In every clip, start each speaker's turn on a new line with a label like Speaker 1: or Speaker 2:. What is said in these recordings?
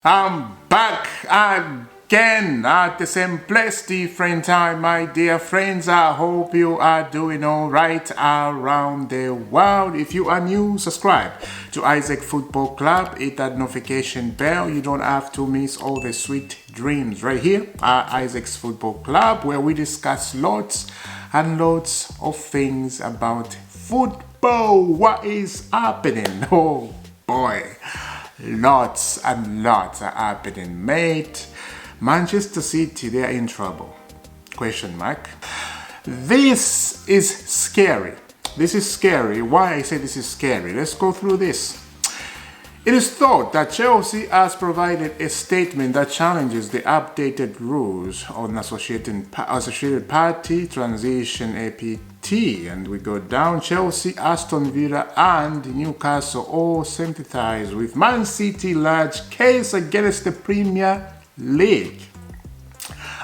Speaker 1: I'm back again at the same place, different time, my dear friends. I hope you are doing all right around the world. If you are new, subscribe to Isaac Football Club. Hit that notification bell. You don't have to miss all the sweet dreams right here at Isaac's Football Club, where we discuss lots and lots of things about football. What is happening? Oh boy. Lots and lots are happening, mate. Manchester City, they are in trouble. Question mark. This is scary. This is scary. Why I say this is scary? Let's go through this. It is thought that Chelsea has provided a statement that challenges the updated rules on associated party transition APT, and we go down. Chelsea, Aston Villa and Newcastle all sympathize with Man City large case against the Premier League.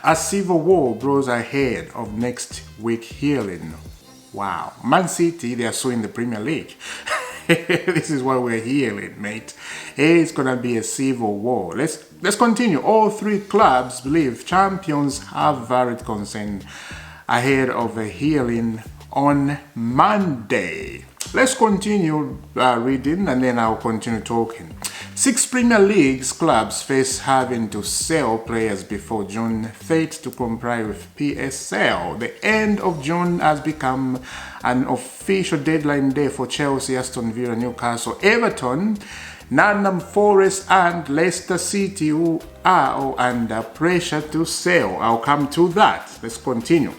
Speaker 1: A civil war grows ahead of next week hearing. Wow, Man City, they are suing the Premier League. This is what we're hearing, mate. It's gonna be a civil war. Let's continue. All three clubs believe champions have varied concern ahead of a hearing on Monday. Let's continue reading and then I'll continue talking. 6 Premier League clubs face having to sell players before June 3rd to comply with PSL. The end of June has become an official deadline day for Chelsea, Aston Villa, Newcastle, Everton, Nottingham Forest and Leicester City, who are all under pressure to sell. I'll come to that. Let's continue.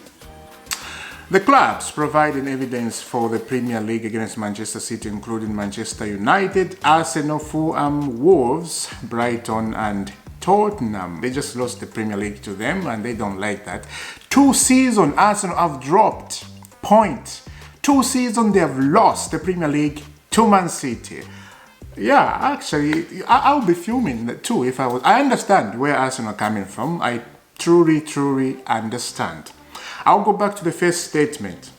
Speaker 1: The clubs providing evidence for the Premier League against Manchester City, including Manchester United, Arsenal, Fulham, Wolves, Brighton and Tottenham. They just lost the Premier League to them and they don't like that. 2 seasons Arsenal have dropped points. 2 seasons they have lost the Premier League to Man City. Yeah, actually, I'll be fuming too if I was. I understand where Arsenal are coming from. I truly understand. I'll go back to the first statement.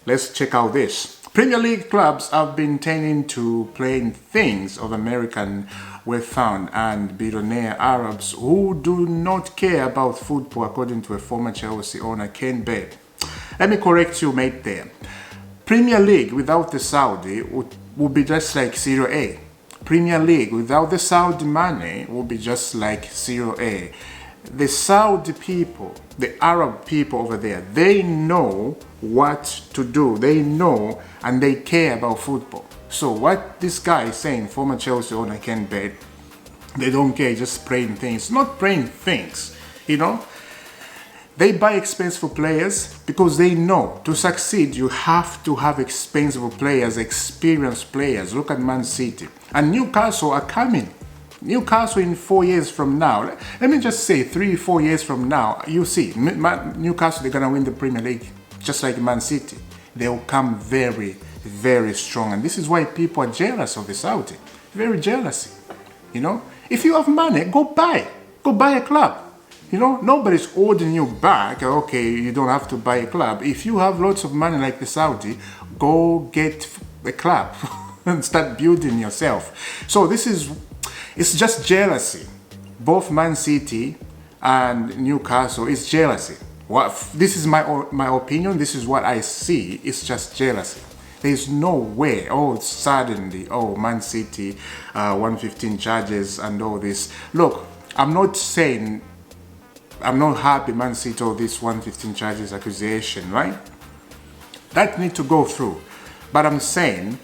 Speaker 1: Let's check out this. Premier League clubs have been tending to playing things of American were found and billionaire Arabs who do not care about football, according to a former Chelsea owner, Ken Baird. Let me correct you, mate, there. Premier League without the Saudi would be just like Serie A. Premier League without the Saudi money would be just like Serie A. The Saudi people, the Arab people over there, they know what to do. They know and they care about football. So what this guy is saying, former Chelsea owner Ken Baird, they don't care, just playing things. Not playing things, you know. They buy expensive players because they know to succeed you have to have expensive players, experienced players. Look at Man City. And Newcastle are coming. Newcastle in 4 years from now, let me just say 3-4 years from now, you see, Newcastle, they're going to win the Premier League just like Man City. They'll come very strong. And this is why people are jealous of the Saudi. Very jealousy. You know, if you have money, go buy a club. You know, nobody's holding you back. Okay, you don't have to buy a club. If you have lots of money like the Saudi, go get a club and start building yourself. So it's just jealousy. Both Man City and Newcastle is jealousy. This is my opinion. This is what I see. It's just jealousy. There's no way. Suddenly, Man City, 115 charges and all this. Look, I'm not saying I'm not happy Man City or this 115 charges accusation, right? That need to go through. But I'm saying,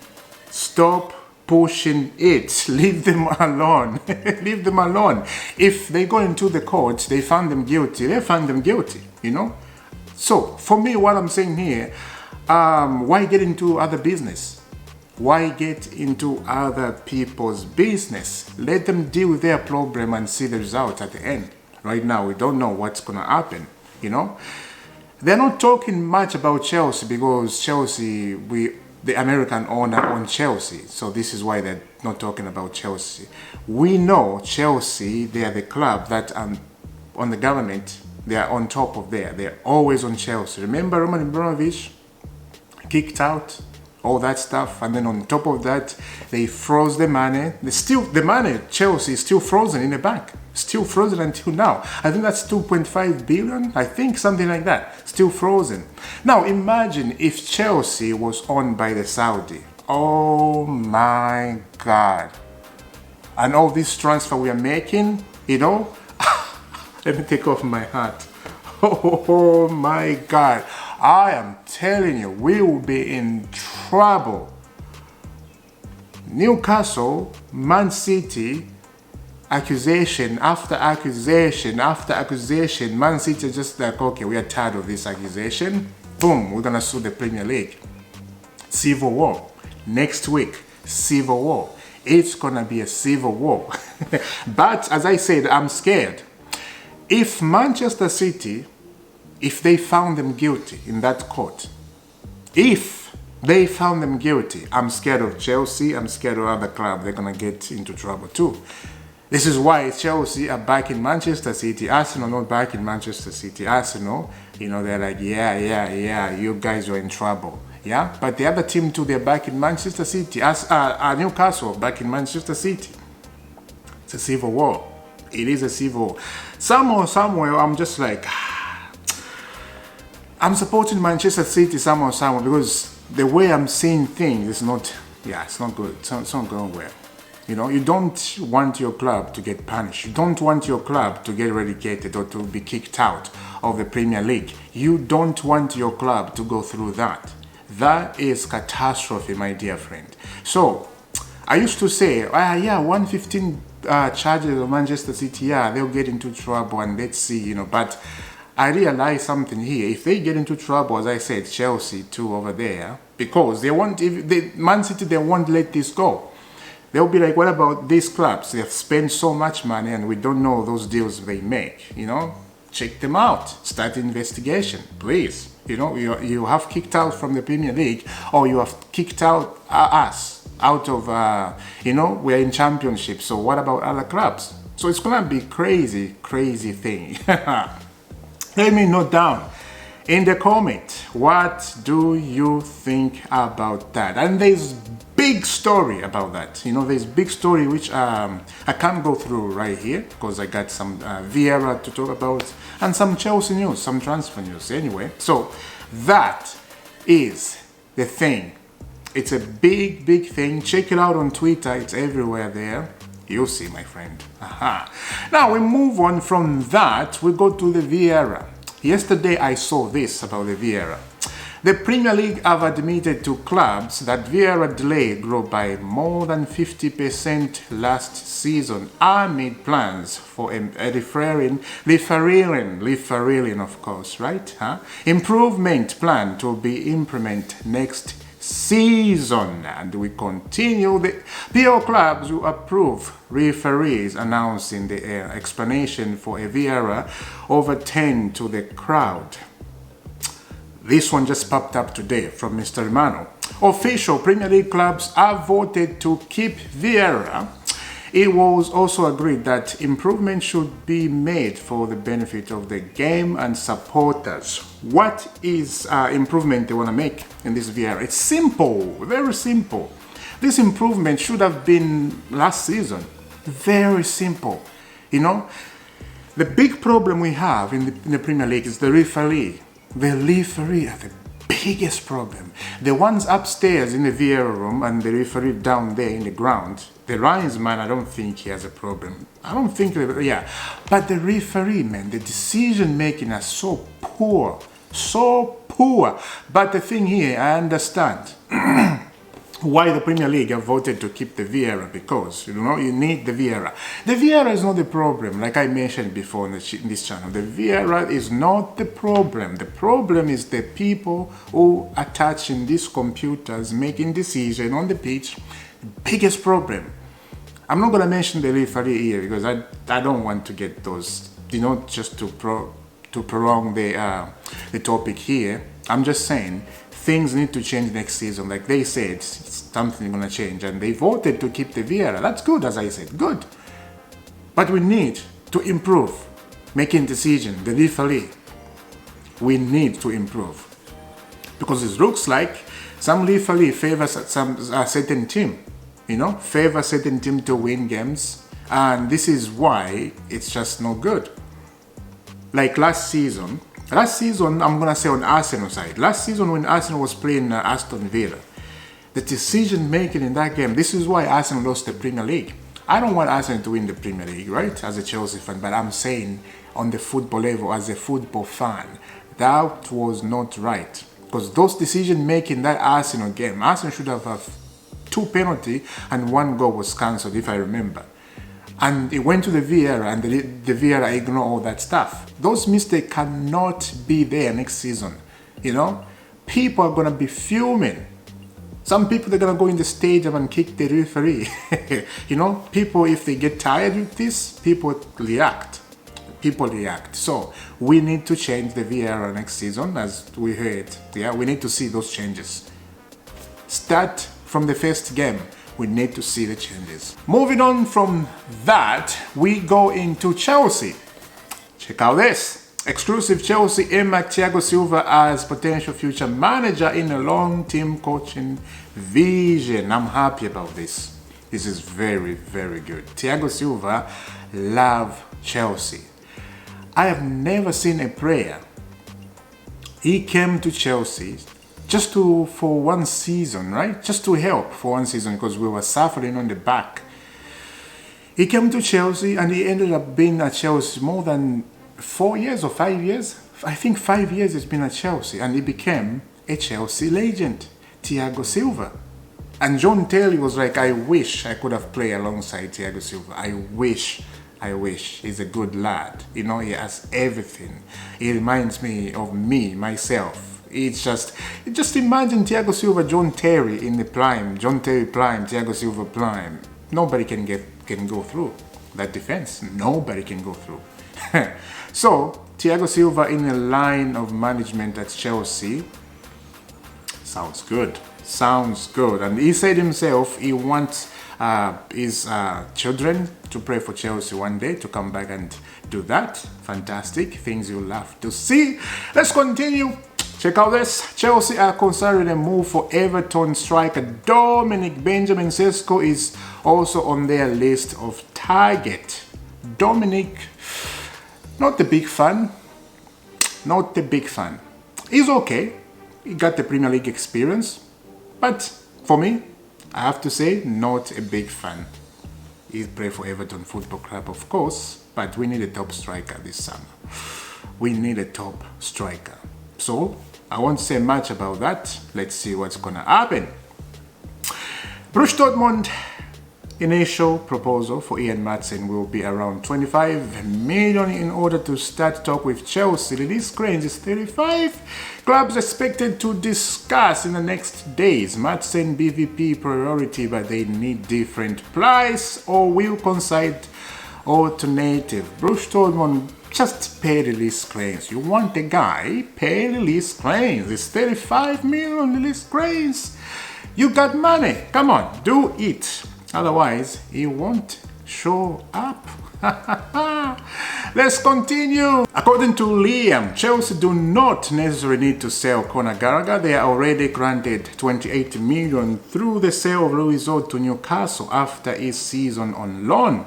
Speaker 1: stop pushing it. Leave them alone. Leave them alone. If they go into the courts, they find them guilty. They find them guilty, you know? So, for me, what I'm saying here, why get into other business? Why get into other people's business? Let them deal with their problem and see the result at the end. Right now, we don't know what's going to happen, you know? They're not talking much about Chelsea because Chelsea, the American owner owns Chelsea. So this is why they're not talking about Chelsea. We know Chelsea, they are the club that on the government, they are on top of there. They're always on Chelsea. Remember Roman Abramovich kicked out all that stuff, and then on top of that, they froze the money. The money, Chelsea, is still frozen in the bank. Still frozen until now. I think that's 2.5 billion. I think something like that. Still frozen. Now imagine if Chelsea was owned by the Saudi. Oh my God. And all this transfer we are making, you know, let me take off my hat. Oh my God. I am telling you, we will be in trouble. Newcastle, Man City, accusation after accusation after accusation. Man City just like, okay, we are tired of this accusation. Boom, we're gonna sue the Premier League. Civil war. Next week, civil war. It's gonna be a civil war. But as I said, I'm scared. If Manchester City, if they found them guilty in that court, if they found them guilty, I'm scared of Chelsea, I'm scared of other clubs. They're gonna get into trouble too. This is why Chelsea are back in Manchester City. Arsenal not back in Manchester City. Arsenal, you know, they're like, yeah, you guys are in trouble. Yeah, but the other team too, they're back in Manchester City. As Newcastle back in Manchester City. It's a civil war. It is a civil war. Somewhere, I'm just like, I'm supporting Manchester City somewhere, because the way I'm seeing things is not, it's not good. It's not going well. You know, you don't want your club to get punished. You don't want your club to get relegated or to be kicked out of the Premier League. You don't want your club to go through that. That is catastrophe, my dear friend. So, I used to say, 115 charges of Manchester City, they'll get into trouble and let's see, you know, but I realize something here. If they get into trouble, as I said, Chelsea too over there, because they won't, Man City, they won't let this go. They'll be like, what about these clubs? They've spent so much money and we don't know those deals they make, you know? Check them out. Start investigation, please. You know, you have kicked out from the Premier League, or you have kicked out us out of, you know, we're in championship. So what about other clubs? So it's going to be crazy thing. Let me know down in the comment, what do you think about that? And there's big story about that. You know, there's big story which I can't go through right here because I got some Vieira to talk about and some Chelsea news, some transfer news anyway. So that is the thing. It's a big thing. Check it out on Twitter. It's everywhere there. You'll see, my friend. Aha. Now we move on from that. We go to the Vieira. Yesterday I saw this about the Vieira. The Premier League have admitted to clubs that Vieira delay grew by more than 50% last season amid plans for a refereeing, of course, right? Improvement plan to be implemented next season. And we continue. The PO clubs who approve referees announcing the explanation for a Vieira over 10 to the crowd. This one just popped up today from Mr. Romano. Official Premier League clubs have voted to keep Vieira. It was also agreed that improvement should be made for the benefit of the game and supporters. What is improvement they want to make in this Vieira? It's simple, very simple. This improvement should have been last season. Very simple. You know, the big problem we have in the Premier League is the referee. The referee are the biggest problem. The ones upstairs in the Vieira room and the referee down there in the ground, the linesman, I don't think he has a problem. I don't think, But the referee, man, the decision making are so poor. So poor. But the thing here, I understand why the Premier League have voted to keep the Vieira, because, you know, you need the Vieira. The Vieira is not the problem, like I mentioned before in this channel. The Vieira is not the problem. The problem is the people who are touching these computers, making decisions on the pitch. The biggest problem. I'm not going to mention the referee here because I don't want to get those, you know, just to prolong the topic here. I'm just saying things need to change next season. Like they said, something going to change, and they voted to keep the Vieira. That's good, as I said, good. But we need to improve making decisions. The referee, we need to improve, because it looks like Some referee favors some certain team, favor certain team to win games, and this is why it's just no good. Like last season, I'm gonna say on Arsenal side, last season when Arsenal was playing Aston Villa, the decision making in that game, this is why Arsenal lost the Premier League. I don't want Arsenal to win the Premier League, right, as a Chelsea fan, but I'm saying on the football level, as a football fan, that was not right. Because those decision making that Arsenal game, Arsenal should have 2 penalties and 1 goal was cancelled, if I remember. And it went to the VAR, and the VAR ignored all that stuff. Those mistakes cannot be there next season. People are gonna be fuming. Some people, they're gonna go in the stadium and kick the referee. People, if they get tired with this, people react. So we need to change the VAR next season, as we heard. Yeah, we need to see those changes. Start from the first game. We need to see the changes. Moving on from that, we go into Chelsea. Check out this. Exclusive Chelsea earmarked Thiago Silva as potential future manager in a long-term coaching vision. I'm happy about this. This is very, very good. Thiago Silva loves Chelsea. I have never seen a player. He came to Chelsea just for 1 season, right? Just to help for 1 season because we were suffering on the back. He came to Chelsea and he ended up being at Chelsea more than 4 years or 5 years. I think 5 years he's been at Chelsea, and he became a Chelsea legend, Thiago Silva. And John Terry was like, I wish I could have played alongside Thiago Silva. I wish. He's a good lad. He has everything. He reminds me of myself. It's just imagine Thiago Silva, John Terry in the prime. John Terry prime, Thiago Silva prime. Nobody can go through that defense. Nobody can go through. So Thiago Silva in a line of management at Chelsea sounds good. And he said himself he wants his children to play for Chelsea one day, to come back and do that. Fantastic things you'll love to see. Let's continue. Check out this. Chelsea are considering a move for Everton striker Dominic. Benjamin Sesko is also on their list of target. Dominic, not the big fan. He's okay. He got the Premier League experience. But for me, I have to say, not a big fan. He played for Everton Football Club, of course, but we need a top striker this summer. We need a top striker. So, I won't say much about that. Let's see what's gonna happen. Borussia Dortmund initial proposal for Ian Maatsen will be around 25 million in order to start talk with Chelsea. Release range is 35. Clubs expected to discuss in the next days. Maatsen BVP priority, but they need different price or will consider alternative. Borussia Dortmund just pay release claims. You want the guy, pay release claims. It's 35 million release claims. You got money. Come on, do it. Otherwise, he won't show up. Let's continue. According to Liam, Chelsea do not necessarily need to sell Conor Gallagher. They are already granted 28 million through the sale of Luis Hall to Newcastle after his season on loan.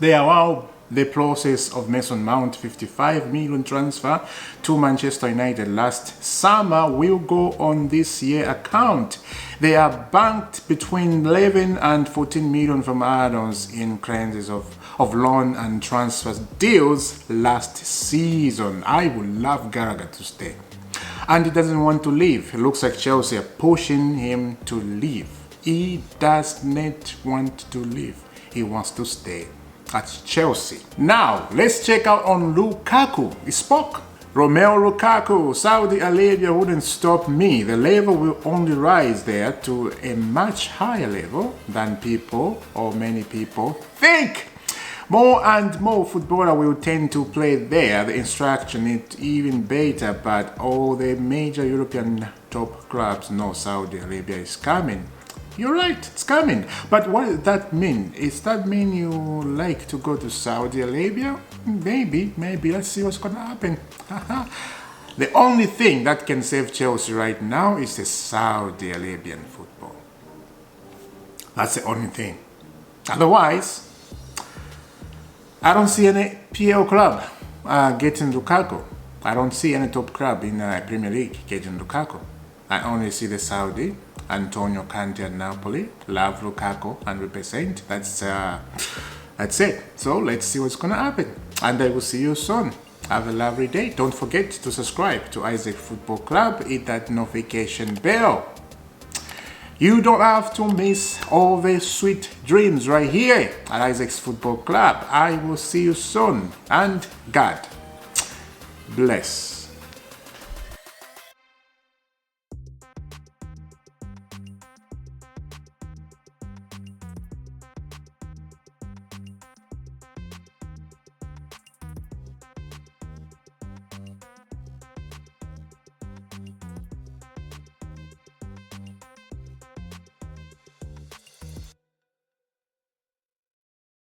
Speaker 1: They allow the process of Mason Mount 55 million transfer to Manchester United last summer will go on this year account. They are banked between 11 and 14 million from add-ons in clauses of loan and transfer deals last season. I would love Gallagher to stay. And he doesn't want to leave. It looks like Chelsea are pushing him to leave. He does not want to leave. He wants to stay at Chelsea. Now, let's check out on Lukaku. He spoke. Romelu Lukaku, Saudi Arabia wouldn't stop me. The level will only rise there to a much higher level than many people think. More and more footballer will tend to play there. The instruction is even better, but all the major European top clubs know Saudi Arabia is coming. You're right, it's coming. But what does that mean? Does that mean you like to go to Saudi Arabia? Maybe. Let's see what's gonna happen. The only thing that can save Chelsea right now is the Saudi Arabian football. That's the only thing. Otherwise, I don't see any PL club getting Lukaku. I don't see any top club in Premier League getting Lukaku. I only see the Saudi, Antonio Conte at Napoli, love Lukaku 100%. That's it. So let's see what's gonna happen. And I will see you soon. Have a lovely day. Don't forget to subscribe to Isaac Football Club. Hit that notification bell. You don't have to miss all the sweet dreams right here at Isaac's Football Club. I will see you soon. And God bless.